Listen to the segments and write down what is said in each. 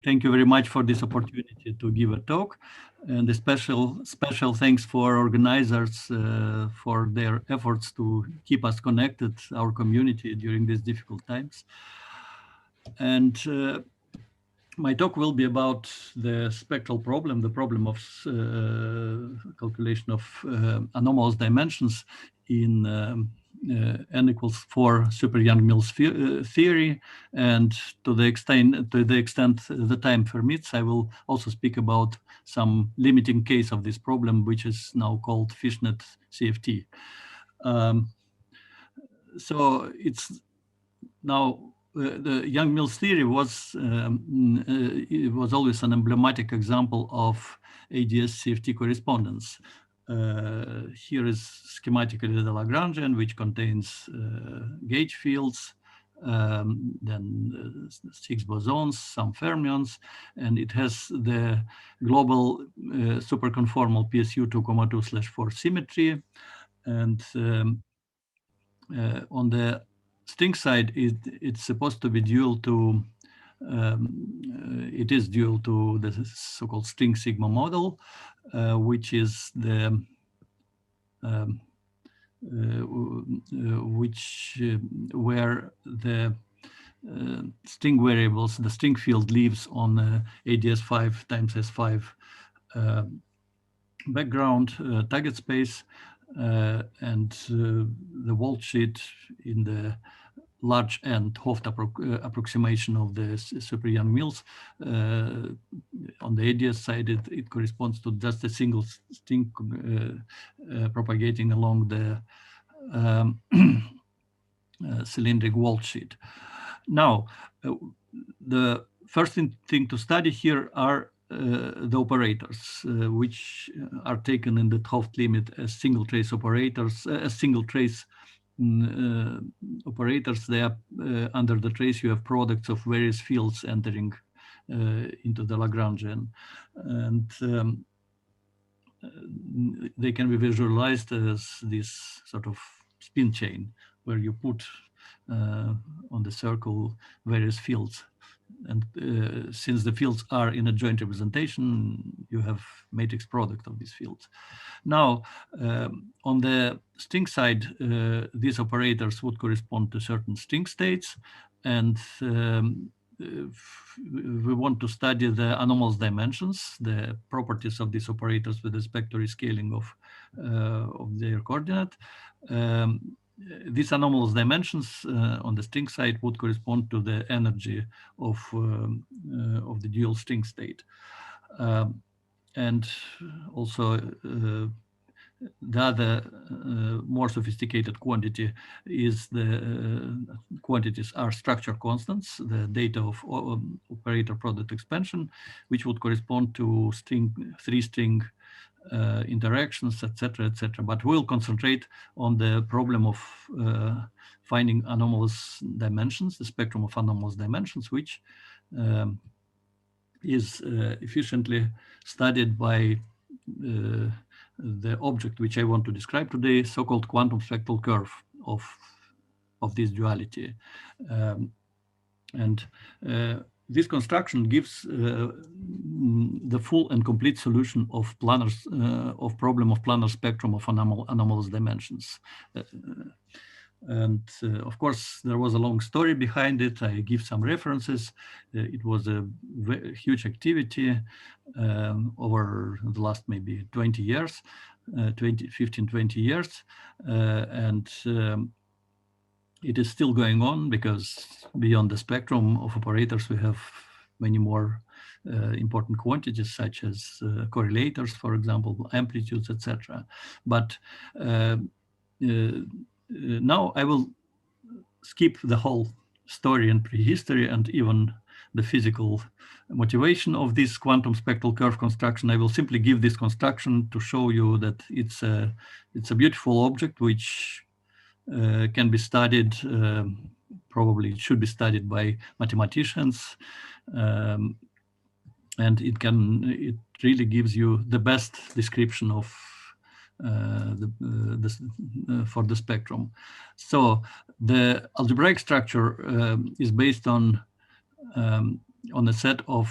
Thank you very much for this opportunity to give a talk, and a special thanks for organizers for their efforts to keep us connected, our community, during these difficult times. And my talk will be about the spectral problem, the problem of calculation of anomalous dimensions in n equals 4 super Young-Mills theory, and to the extent the time permits, I will also speak about some limiting case of this problem, which is now called fishnet CFT. So it's now the Young-Mills theory was it was always an emblematic example of ADS CFT correspondence. Here is schematically the Lagrangian, which contains gauge fields, then 6 bosons, some fermions, and it has the global superconformal PSU 2,2/4 symmetry. And on the string side, it's supposed to be dual to it is dual to the so-called string sigma model, which is the where the string variables, the string field lives on ADS 5 times S5 background target space, and the Wald sheet in the large N Hooft approximation of the super Young-Mills. On the ADS side, it corresponds to just a single string propagating along the cylindric Wald sheet. Now, the first thing to study here are the operators, which are taken in the Hooft limit as single trace operators, as single trace operators. They are under the trace, you have products of various fields entering into the Lagrangian, and they can be visualized as this sort of spin chain where you put on the circle various fields. And since the fields are in a joint representation, you have matrix product of these fields. Now, on the string side, these operators would correspond to certain string states, and we want to study the anomalous dimensions, the properties of these operators with respect to rescaling of their coordinate. These anomalous dimensions on the string side would correspond to the energy of the dual string state. And also the other more sophisticated quantity is the quantities are structure constants, the data of operator product expansion, which would correspond to three string interactions, etc., etc. But we'll concentrate on the problem of finding anomalous dimensions, the spectrum of anomalous dimensions, which is efficiently studied by the object which I want to describe today, so-called quantum spectral curve of this duality. This construction gives the full and complete solution of problem of planar spectrum of anomalous dimensions. Of course, there was a long story behind it. I give some references. It was a huge activity over the last maybe 20 years, 15, 20 years. It is still going on because beyond the spectrum of operators, we have many more important quantities such as correlators, for example, amplitudes, etc. But now I will skip the whole story and prehistory and even the physical motivation of this quantum spectral curve construction. I will simply give this construction to show you that it's a beautiful object which can be studied, probably it should be studied by mathematicians, and it really gives you the best description of for the spectrum. So the algebraic structure is based on on a set of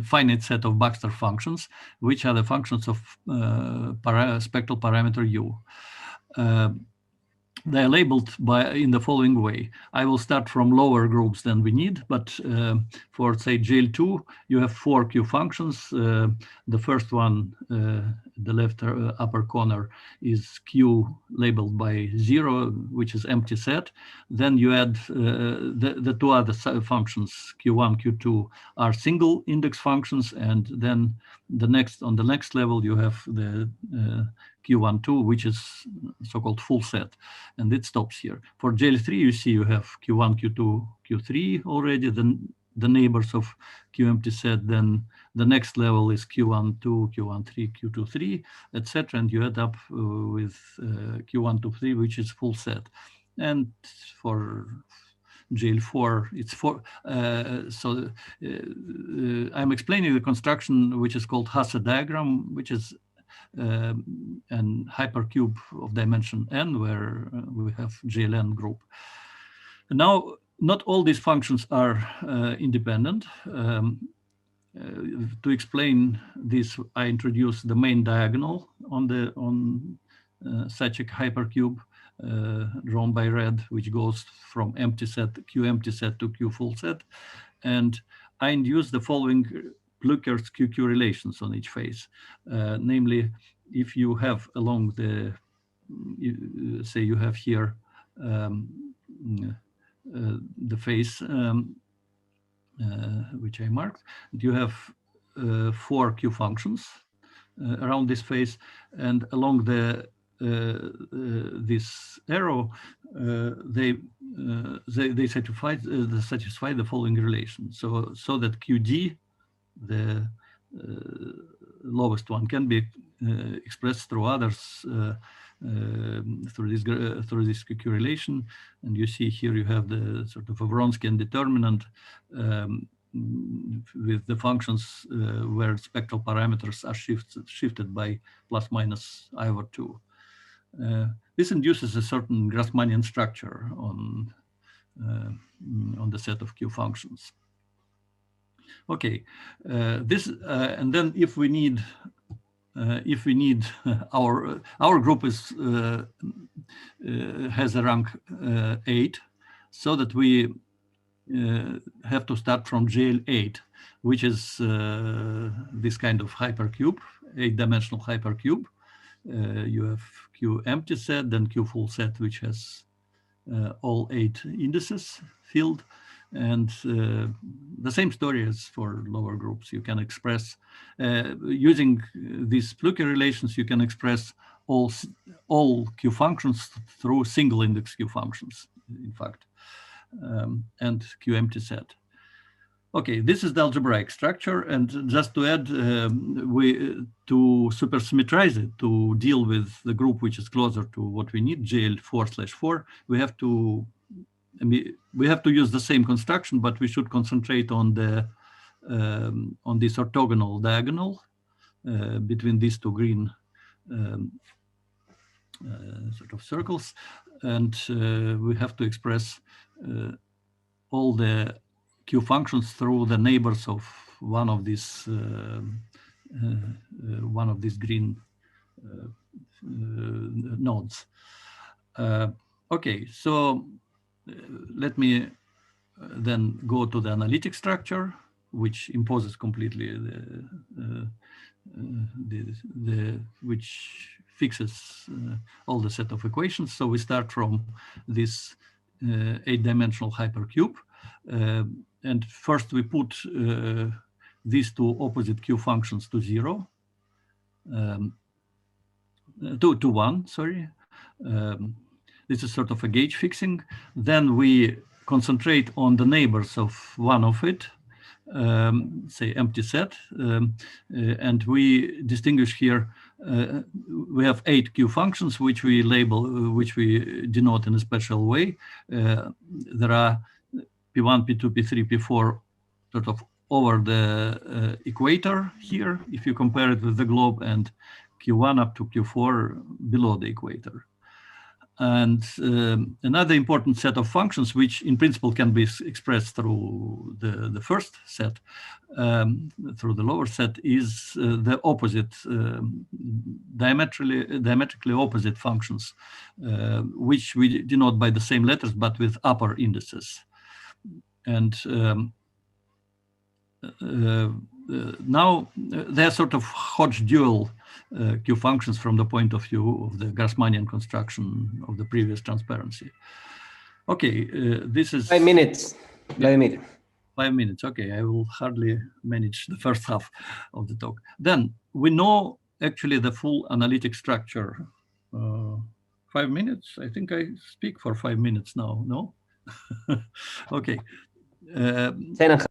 finite set of Baxter functions, which are the functions of spectral parameter u. They are labeled in the following way. I will start from lower groups than we need, but for, say, GL2, you have 4 Q functions. The first one, the left upper corner, is Q labeled by 0, which is empty set. Then you add the 2 other functions, Q1, Q2, are single index functions, and then on the next level you have the Q12, which is so-called full set, and it stops here. For GL3, you see you have Q1, Q2, Q3 already, then the neighbors of Q empty set, then the next level is Q12, Q13, Q23, etc., and you add up with Q123, which is full set. And for GL4, it's 4. So I'm explaining the construction, which is called Hasse diagram, which is an hypercube of dimension n, where we have GLN group. Now, not all these functions are independent. To explain this, I introduce the main diagonal on such a hypercube drawn by red, which goes from empty set, Q empty set to Q full set, and I induce the following Blücher's QQ relations on each face. Namely, if you have along the, say you have here the face which I marked, you have 4 Q functions around this face, and along the this arrow, they satisfy the following relation. So that QD, the lowest one, can be expressed through others through this QQ relation. And you see here you have the sort of a Wronskian determinant with the functions where spectral parameters are shifted by plus minus I over 2. This induces a certain Grassmannian structure on the set of Q functions. Okay, and then if we need our group has a rank 8, so that we have to start from GL8, which is this kind of hypercube, 8-dimensional hypercube. You have Q empty set, then Q full set, which has all 8 indices filled. And the same story as for lower groups. You can express, using these Blücher relations, you can express all Q functions through single index Q functions, in fact, and Q empty set. Okay, this is the algebraic structure, and just to add, to supersymmetrize it, to deal with the group which is closer to what we need, GL4/4, we have to use the same construction, but we should concentrate on this orthogonal diagonal between these 2 green sort of circles, and we have to express all the Q functions through the neighbors of one of these green nodes. Okay, so let me then go to the analytic structure, which imposes completely which fixes all the set of equations. So we start from this 8-dimensional hypercube, and first we put these 2 opposite Q functions to 0, to 1, sorry. This is sort of a gauge fixing. Then we concentrate on the neighbors of one of it, say empty set, and we distinguish here. We have 8 Q functions which we label, which we denote in a special way. There are P1, P2, P3, P4 sort of over the equator here, if you compare it with the globe, and Q1 up to Q4 below the equator. And another important set of functions, which in principle can be expressed through the first set, through the lower set, is the opposite, diametrically opposite functions, which we denote by the same letters, but with upper indices. And now they're sort of Hodge dual Q functions from the point of view of the Grassmannian construction of the previous transparency. Okay, this is 5 minutes. Vladimir. 5 minutes. Okay, I will hardly manage the first half of the talk. Then we know actually the full analytic structure. 5 minutes. I think I speak for 5 minutes now. No. Okay. 10.5.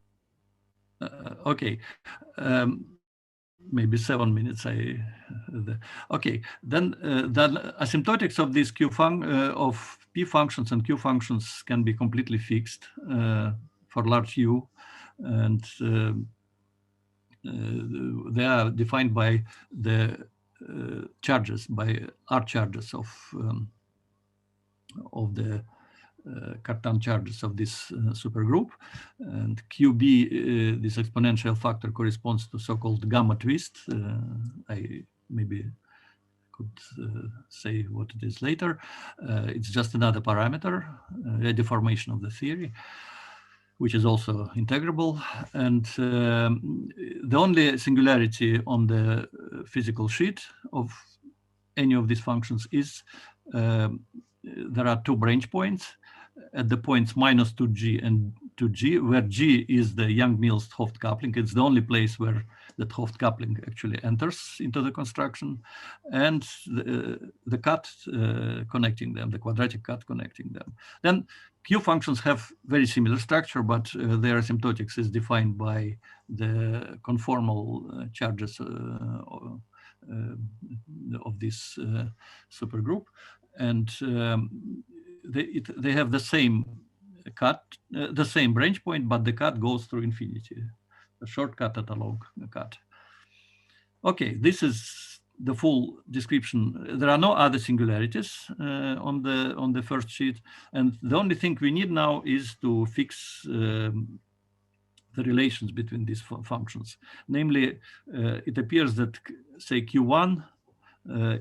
Okay. Maybe 7 minutes. Okay. Then the asymptotics of these of P functions and Q functions can be completely fixed for large U, and they are defined by the charges, by R charges of the Cartan charges of this supergroup, and QB, this exponential factor, corresponds to so-called gamma twist. I maybe could say what it is later. It's just another parameter, a deformation of the theory, which is also integrable. And the only singularity on the physical sheet of any of these functions is there are two branch points at the points -2g and 2g, where g is the Young-Mills Hooft coupling. It's the only place where that Hooft coupling actually enters into the construction, and the cut connecting them, the quadratic cut connecting them. Then Q functions have very similar structure, but their asymptotics is defined by the conformal charges of this supergroup, and they have the same cut, the same branch point, but the cut goes through infinity, a shortcut at a long cut. Okay, this is the full description. There are no other singularities on the first sheet, and the only thing we need now is to fix the relations between these functions. Namely, it appears that, say, Q1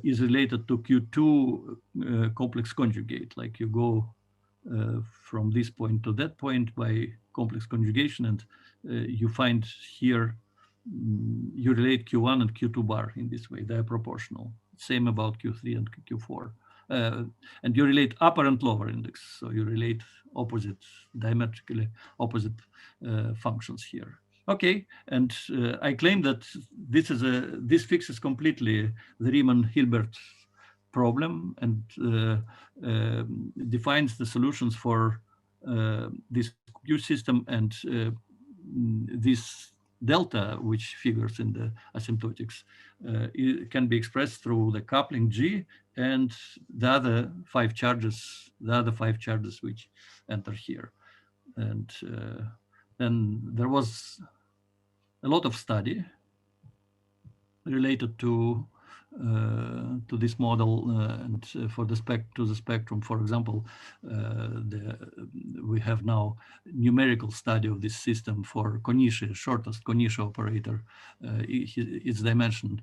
is related to Q2 complex conjugate, like you go from this point to that point by complex conjugation, and you find here, you relate Q1 and Q2 bar in this way. They are proportional. Same about Q3 and Q4. And you relate upper and lower index. So you relate opposite, diametrically opposite functions here. Okay, and I claim that this fixes completely the Riemann-Hilbert problem and defines the solutions for this Q system, and this delta, which figures in the asymptotics, it can be expressed through the coupling G and the other five charges which enter here. And then there was a lot of study related to this model and for the spectrum. For example, we have now numerical study of this system for Konishi, shortest Konishi operator. Its dimension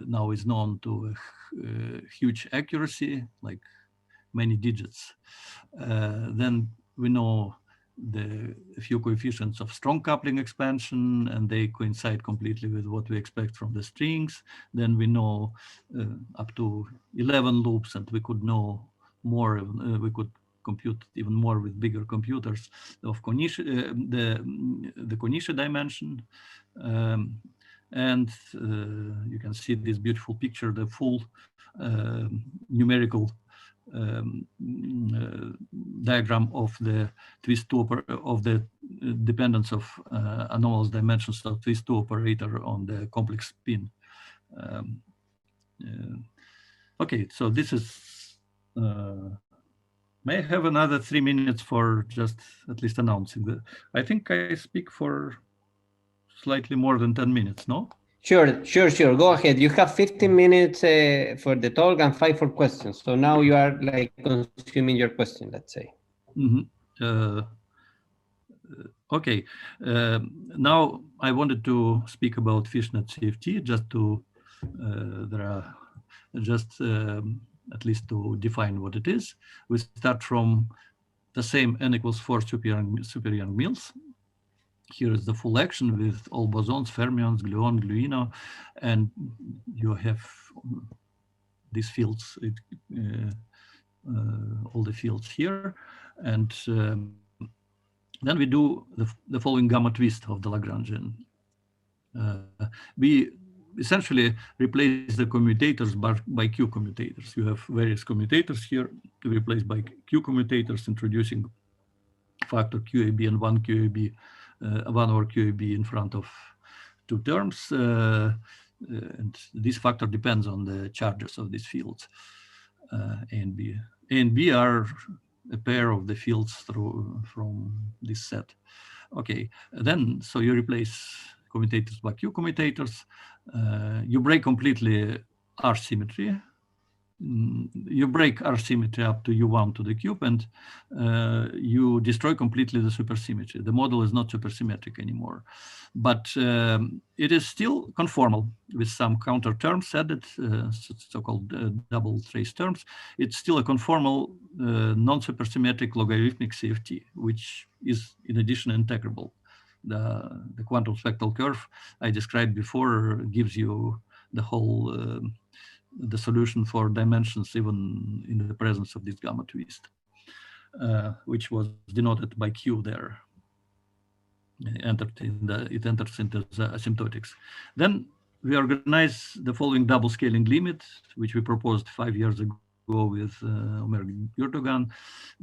now is known to a huge accuracy, like many digits. Then we know a few coefficients of strong coupling expansion, and they coincide completely with what we expect from the strings. Then we know up to 11 loops, and we could know more. We could compute even more with bigger computers of Konishi, the Konishi dimension. And you can see this beautiful picture, the full numerical diagram of the of the dependence of anomalous dimensions of twist 2 operator on the complex spin. Okay, so this is may I have another 3 minutes for just at least announcing that. I think I speak for slightly more than 10 minutes, no? Sure. Go ahead. You have 15 minutes for the talk and 5 for questions. So now you are like consuming your question, let's say. Okay. Now I wanted to speak about Fishnet CFT, just to at least to define what it is. We start from the same n equals 4 super young meals. Here is the full action with all bosons, fermions, gluon, gluino, and you have these fields, all the fields here. And then we do the following gamma twist of the Lagrangian. We essentially replace the commutators by Q commutators. You have various commutators here to replace by Q commutators, introducing factor QAB and one QAB, one over QAB in front of two terms. And this factor depends on the charges of these fields, A and B. A and B are a pair of the fields from this set. Okay, then so you replace commutators by Q commutators. You break completely R symmetry. You break R symmetry up to U1 to the cube, and you destroy completely the supersymmetry. The model is not supersymmetric anymore, but it is still conformal with some counter terms added, so-called double trace terms. It's still a conformal non-supersymmetric logarithmic CFT, which is in addition integrable. The quantum spectral curve I described before gives you the whole the solution for dimensions even in the presence of this gamma twist, which was denoted by Q there. It enters into the asymptotics. Then we organize the following double scaling limit, which we proposed 5 years ago with Omer Yurdogan.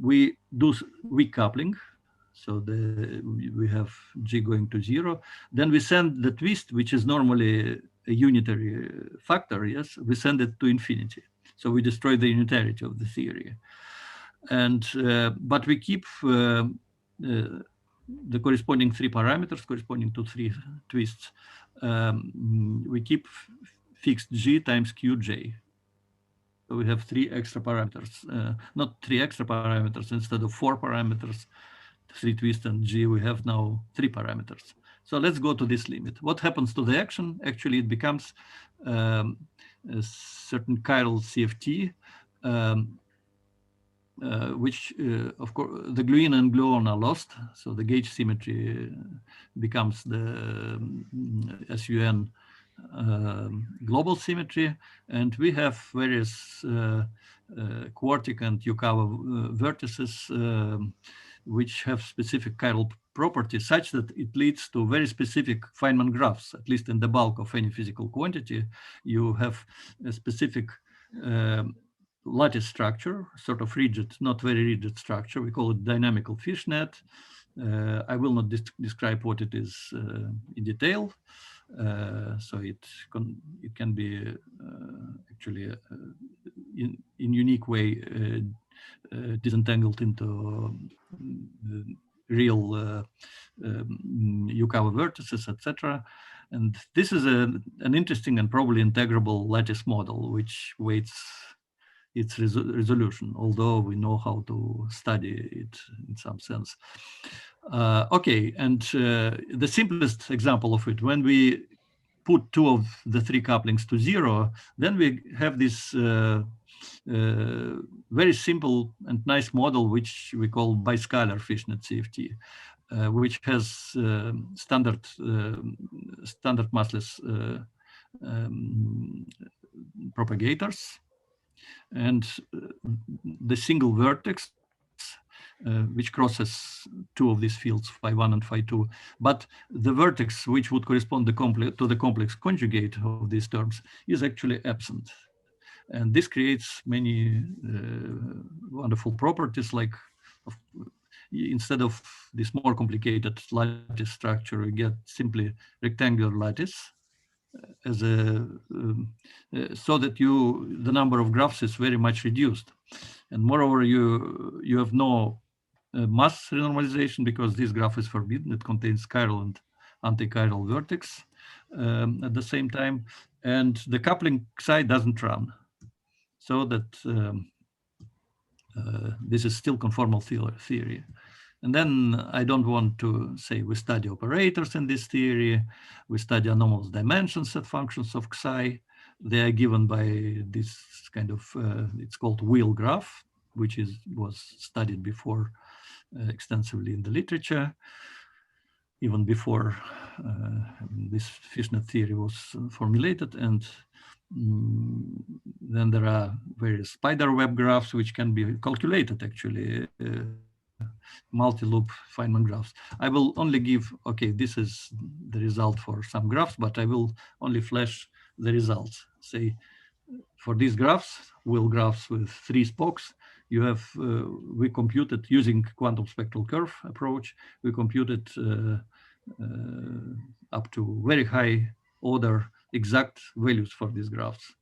We do weak coupling. So we have G going to 0. Then we send the twist, which is normally a unitary factor, yes, we send it to infinity. So we destroy the unitarity of the theory. And but we keep the corresponding 3 parameters corresponding to 3 twists. We keep fixed G times QJ. So we have 3 extra parameters, not 3 extra parameters, instead of 4 parameters, 3 twists and G, we have now 3 parameters. So let's go to this limit. What happens to the action? Actually, it becomes a certain chiral CFT, which, of course, the gluine and gluon are lost. So the gauge symmetry becomes the SUN global symmetry. And we have various quartic and Yukawa vertices which have specific chiral properties such that it leads to very specific Feynman graphs, at least in the bulk of any physical quantity. You have a specific lattice structure, sort of rigid, not very rigid structure. We call it dynamical fishnet. I will not describe what it is in detail. So it can be actually in unique way disentangled into real Yukawa vertices, etc. And this is an interesting and probably integrable lattice model, which weights its resolution, although we know how to study it in some sense. Okay, and the simplest example of it, when we put 2 of the 3 couplings to 0, then we have this very simple and nice model, which we call biscalar Fishnet CFT, which has standard massless propagators, and the single vertex which crosses 2 of these fields, phi1 and phi2, but the vertex which would correspond to the complex conjugate of these terms is actually absent. And this creates many wonderful properties, like instead of this more complicated lattice structure, we get simply rectangular lattice as a so that the number of graphs is very much reduced, and moreover you have no mass renormalization because this graph is forbidden. It contains chiral and anti-chiral vertex. at the same time, and the coupling psi doesn't run, so that this is still conformal theory. And then I don't want to say we study operators in this theory. We study anomalous dimensions at functions of psi. They are given by this kind of, it's called wheel graph, which was studied before extensively in the literature, even before this fishnet theory was formulated. And then there are various spider web graphs which can be calculated actually, multi-loop Feynman graphs. I will only give, okay, this is the result for some graphs, but I will only flash the results. Say for these graphs, wheel graphs with 3 spokes, you have, we computed using quantum spectral curve approach, we computed up to very high order exact values for these graphs.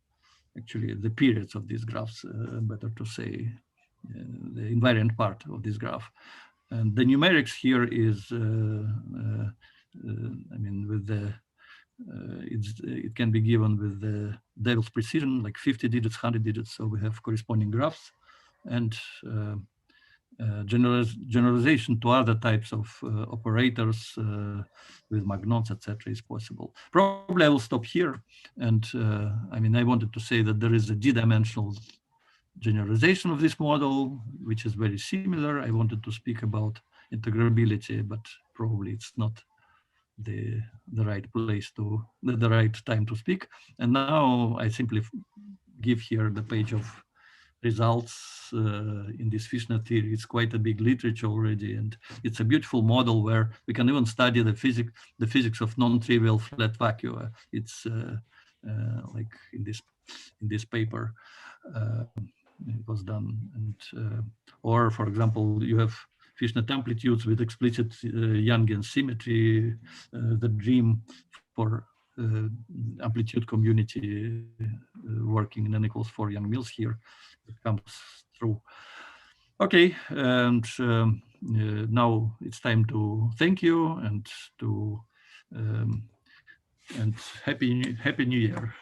Actually, the periods of these graphs, better to say, the invariant part of this graph. And the numerics here is, I mean, with the, it can be given with the devil's precision, like 50 digits, 100 digits. So we have corresponding graphs, and generalization to other types of operators with magnots, etc., is possible. Probably I will stop here. And I mean, I wanted to say that there is a d-dimensional generalization of this model, which is very similar. I wanted to speak about integrability, but probably it's not the right place to, the right time to speak. And now I simply give here the page of results in this fishnet theory. It's quite a big literature already, and it's a beautiful model where we can even study the physics of non-trivial flat vacua. It's like in this paper. It was done, and or for example, you have fishnet amplitudes with explicit Youngian symmetry, the dream for amplitude community working in n=4 Young mills here. It comes through. Okay, and now it's time to thank you and to and happy New Year.